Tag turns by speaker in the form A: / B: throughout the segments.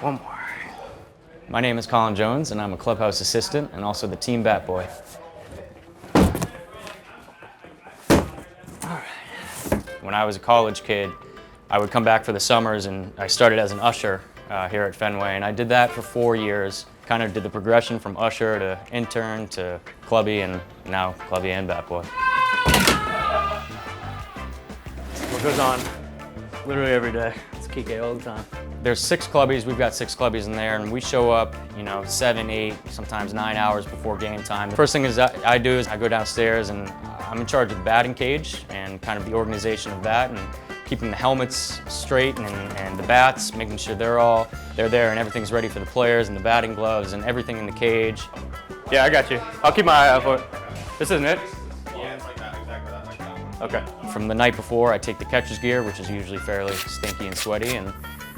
A: One more. My name is Colin Jones, and I'm a clubhouse assistant and also the team bat boy. When I was a college kid, I would come back for the summers, and I started as an usher here at Fenway, and I did that for 4 years. Kind of did the progression from usher to intern to clubby, and now clubby and bat boy. What goes on literally every day. It's KK all the time. There's 6 clubbies. We've got 6 clubbies in there, and we show up, 7, 8, sometimes 9 hours before game time. The first thing I do is I go downstairs, and I'm in charge of the batting cage and kind of the organization of that, and keeping the helmets straight and the bats, making sure they're there and everything's ready for the players, and the batting gloves and everything in the cage. Yeah, I got you. I'll keep my eye out for it. This isn't it?
B: Yeah, it's like that, exactly like that.
A: Okay. From the night before, I take the catcher's gear, which is usually fairly stinky and sweaty, and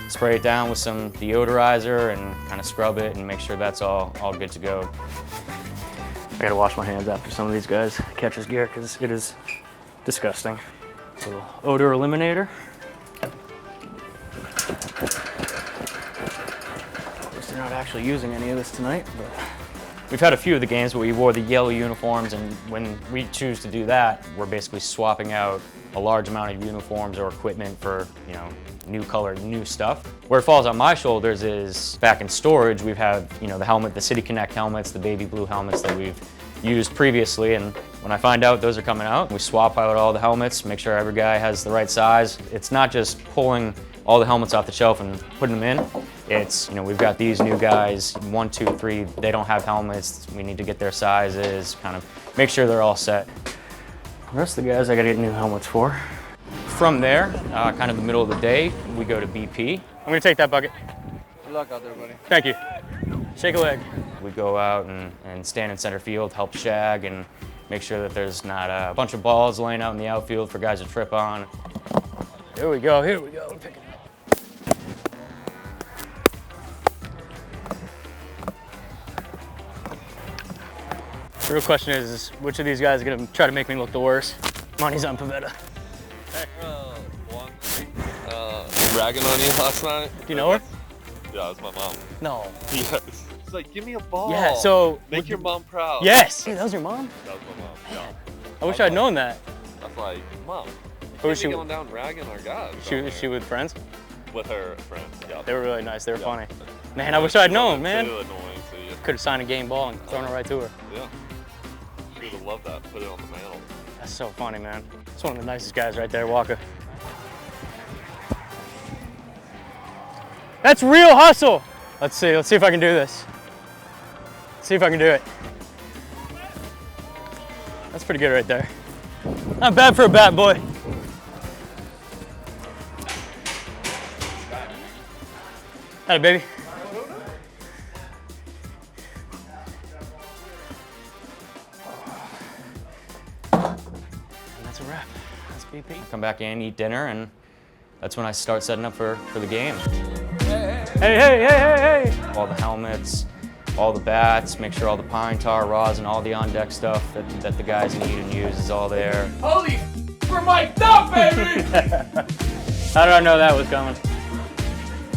A: spray it down with some deodorizer and kind of scrub it and make sure that's all good to go. I gotta wash my hands after some of these guys' catcher's gear because it is disgusting. A little odor eliminator. Of course, they're not actually using any of this tonight, but we've had a few of the games where we wore the yellow uniforms, and when we choose to do that, we're basically swapping out a large amount of uniforms or equipment for, new color, new stuff. Where it falls on my shoulders is back in storage. We've had, the helmet, the City Connect helmets, the baby blue helmets that we've used previously, and when I find out those are coming out, we swap out all the helmets, make sure every guy has the right size. It's not just pulling all the helmets off the shelf and putting them in. It's, we've got these new guys, 1, 2, 3, they don't have helmets. We need to get their sizes, kind of make sure they're all set. The rest of the guys I gotta get new helmets for. From there, kind of the middle of the day, we go to BP. I'm gonna take that bucket.
B: Good luck out there, buddy.
A: Thank you. Shake a leg. We go out and stand in center field, help shag, and make sure that there's not a bunch of balls laying out in the outfield for guys to trip on. Here we go, here we go. Pick it up. The real question is which of these guys are gonna try to make me look the worst? Money's on Pavetta. Hey.
C: Ragging on you last night.
A: Do you know her?
C: Yeah, that's my mom.
A: No.
C: Yes. She's like, give me a ball.
A: Yeah, so.
C: Make your mom proud.
A: Yes! Hey, that was your mom?
C: That was my mom, yeah.
A: I wish I'd known that.
C: That's like, Mom,
A: Who was she
C: going down ragging our guys.
A: She with friends?
C: With her friends, yeah.
A: They were really nice, they were funny. Man, I wish I'd known, man.
C: Too annoying to you.
A: Could have signed a game ball and thrown it right to her.
C: Yeah. She would have loved that, put it on the mantle.
A: That's so funny, man. That's one of the nicest guys right there, Walker. That's real hustle! Let's see if I can do this. Let's see if I can do it. That's pretty good right there. Not bad for a bat boy. Hi, baby. And that's a wrap. That's BP. Come back in, eat dinner, and that's when I start setting up for the game. Hey. All the helmets, all the bats, make sure all the pine tar, rosin, all the on-deck stuff that the guys need and use is all there.
B: Holy we're mic'd up, baby!
A: How did I know that was coming?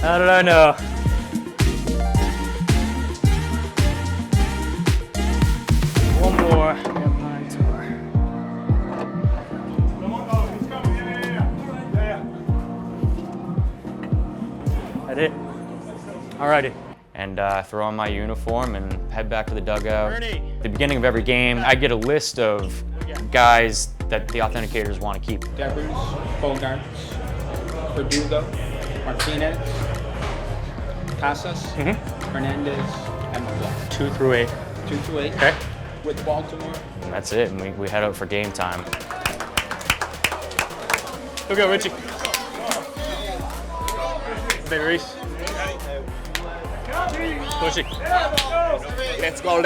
A: How did I know? One more. Got pine tar. That it? Alrighty. And throw on my uniform and head back to the dugout. At the beginning of every game, I get a list of guys that the authenticators want to keep.
D: Devers, Bogarts, Verdugo, Martinez, Casas, Hernandez, and Malone.
A: 2 through 8.
D: 2 through 8.
A: Okay.
D: With Baltimore.
A: And that's it. And we head out for game time. Go, Richie. Baby Reese. Push it.
D: Let's go.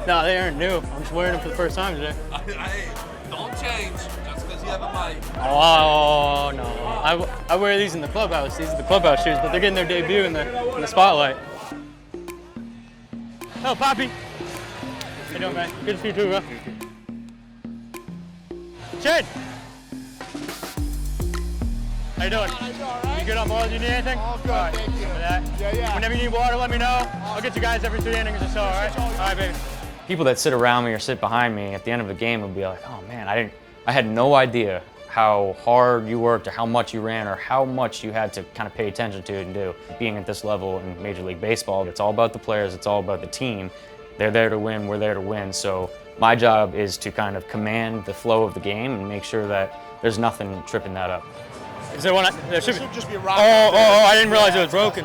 A: No, they aren't new. I'm just wearing them for the first time today.
C: Don't change just because you have a mic.
A: Oh, no. I wear these in the clubhouse. These are the clubhouse shoes, but they're getting their debut in the spotlight. Oh, Poppy. How you doing, man? Good to see you too, bro. Shed.
E: How you doing? You good on balls? You need anything?
F: All good, thank you. Yeah.
E: Whenever you need water, let me know. I'll get you guys every 3 innings or so, all right? All right, baby.
A: People that sit around me or sit behind me at the end of the game would be like, oh man, I had no idea how hard you worked or how much you ran or how much you had to kind of pay attention to and do. Being at this level in Major League Baseball, it's all about the players, it's all about the team. They're there to win, we're there to win. So my job is to kind of command the flow of the game and make sure that there's nothing tripping that up.
E: Is there one? There should be.
F: Just be a rock.
E: Oh, I didn't realize it was broken.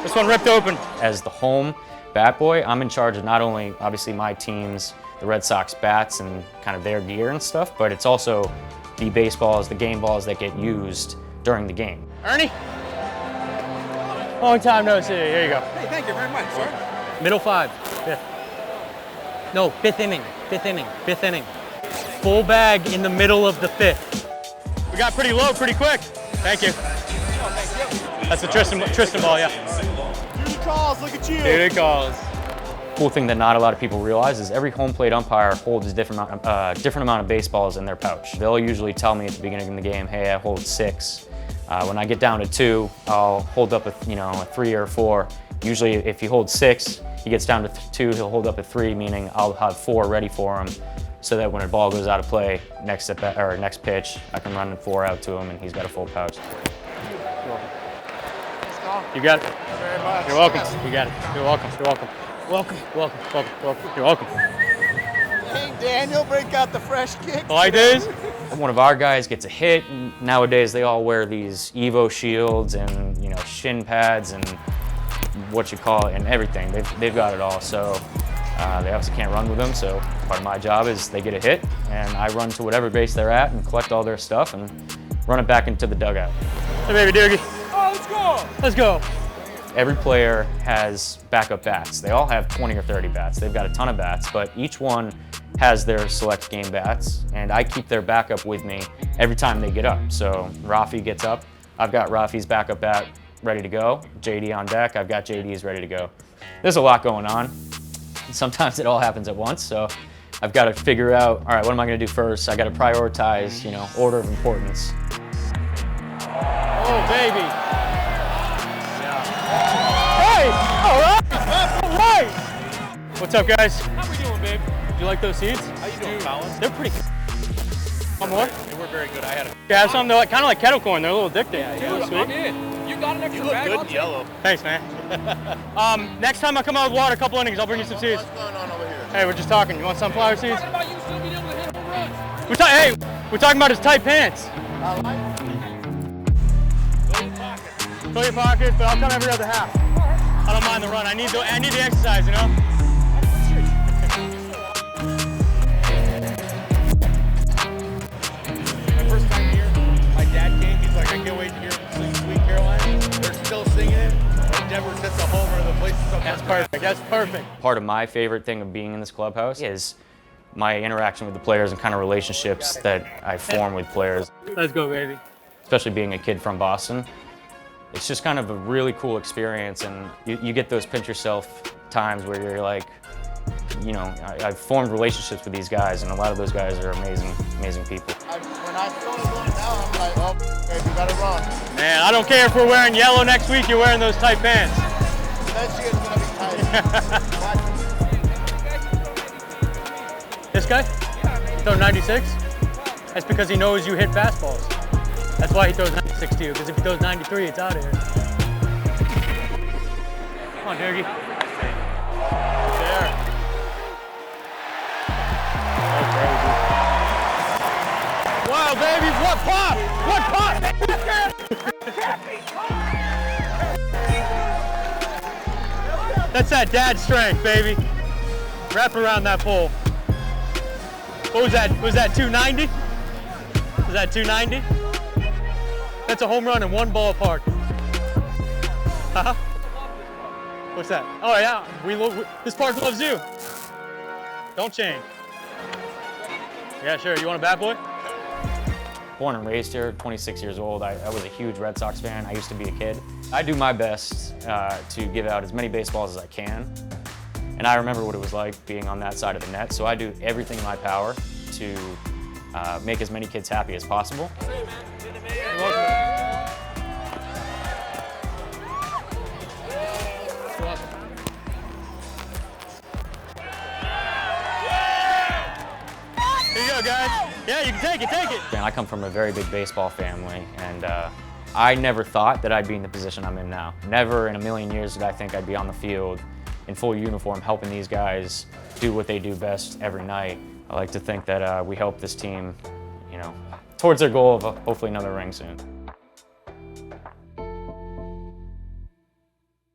E: This one ripped open.
A: As the home bat boy, I'm in charge of not only obviously my team's, the Red Sox bats and kind of their gear and stuff, but it's also the baseballs, the game balls that get used during the game.
E: Ernie? Long time no see. Here you go.
C: Hey, thank you very much, sir.
E: Middle 5. 5th. No, 5th inning. 5th inning. 5th inning. Full bag in the middle of the 5th. We got pretty low pretty quick. Thank you. That's the Tristan ball, yeah.
F: Duty calls, look at you.
E: Duty calls.
A: Cool thing that not a lot of people realize is every home plate umpire holds a different amount of baseballs in their pouch. They'll usually tell me at the beginning of the game, hey, I hold 6. When I get down to 2, I'll hold up a 3 or 4. Usually if he holds 6, he gets down to 2, he'll hold up a 3, meaning I'll have 4 ready for him so that when a ball goes out of play, next pitch, I can run 4 out to him and he's got a full pouch.
E: You got it.
F: Thank you very much.
E: You're welcome. You got it. You're welcome. You're welcome. Welcome. You're welcome.
F: Hey, Daniel, break out the fresh kicks.
E: Like this?
A: One of our guys gets a hit. Nowadays, they all wear these Evo shields and shin pads and and everything. They've got it all. So they obviously can't run with them. So part of my job is they get a hit, and I run to whatever base they're at and collect all their stuff and run it back into the dugout.
E: Hey, baby Doogie.
F: Oh, let's go.
E: Let's go.
A: Every player has backup bats. They all have 20 or 30 bats. They've got a ton of bats, but each one has their select game bats, and I keep their backup with me every time they get up. So Rafi gets up, I've got Rafi's backup bat ready to go. JD on deck, I've got JD's ready to go. There's a lot going on. Sometimes it all happens at once, so I've got to figure out, all right, what am I going to do first? I got to prioritize, order of importance.
E: Oh, baby. Hey, all right. What's up, guys?
B: How we doing, babe?
E: Do you like those seeds?
B: How you doing, Colin?
E: They're pretty. One more?
B: We're very good. I had a.
E: Yeah, have some. They're kind of like kettle corn. They're a little addicting.
B: Dude,
E: Sweet.
B: I'm in. You got an extra
F: You look
B: bag?
F: good in yellow.
E: Thanks, man. Next time I come out with water, a couple innings, I'll bring you some seeds.
F: What's going on over here?
E: Hey, we're just talking. You want sunflower seeds?
B: Talking about you still being able to hit home runs.
E: We're talking about his tight pants.
F: I like it.
E: Fill your pockets, but I'll come every other half. I don't mind the run. I need the exercise,
B: My first time here, my dad came. He's like, I can't wait to hear Sweet Caroline. They're still singing it. When Deborah sets a homer, the place is up.
E: That's perfect. That's perfect.
A: Part of my favorite thing of being in this clubhouse is my interaction with the players and kind of relationships that I form with players.
E: Let's go, baby.
A: Especially being a kid from Boston. It's just kind of a really cool experience, and you get those pinch yourself times where you're like, I've formed relationships with these guys, and a lot of those guys are amazing, amazing people.
F: When I saw it going down, I'm like, oh, baby, you gotta run.
E: Man, I don't care if we're wearing yellow next week, you're wearing those tight pants.
F: That shit is gonna be tight.
E: This guy? He throws 96? That's because he knows you hit fastballs. That's why he throws 96 to you, because if he throws 93, it's out of here. Come on, Doogie. There. Wow, baby, what pop? What pop? That's that dad strength, baby. Wrap around that pole. What was that? Was that 290? Was that 290? That's a home run in one ballpark. Huh? What's that? Oh yeah, this park loves you. Don't change. Yeah, sure. You want a bat boy?
A: Born and raised here, 26 years old. I was a huge Red Sox fan. I used to be a kid. I do my best to give out as many baseballs as I can. And I remember what it was like being on that side of the net. So I do everything in my power to make as many kids happy as possible.
E: You're guys. Yeah, you can take it, take it.
A: And I come from a very big baseball family, and I never thought that I'd be in the position I'm in now. Never in a million years did I think I'd be on the field in full uniform helping these guys do what they do best every night. I like to think that we help this team, you know, towards their goal of hopefully another ring soon.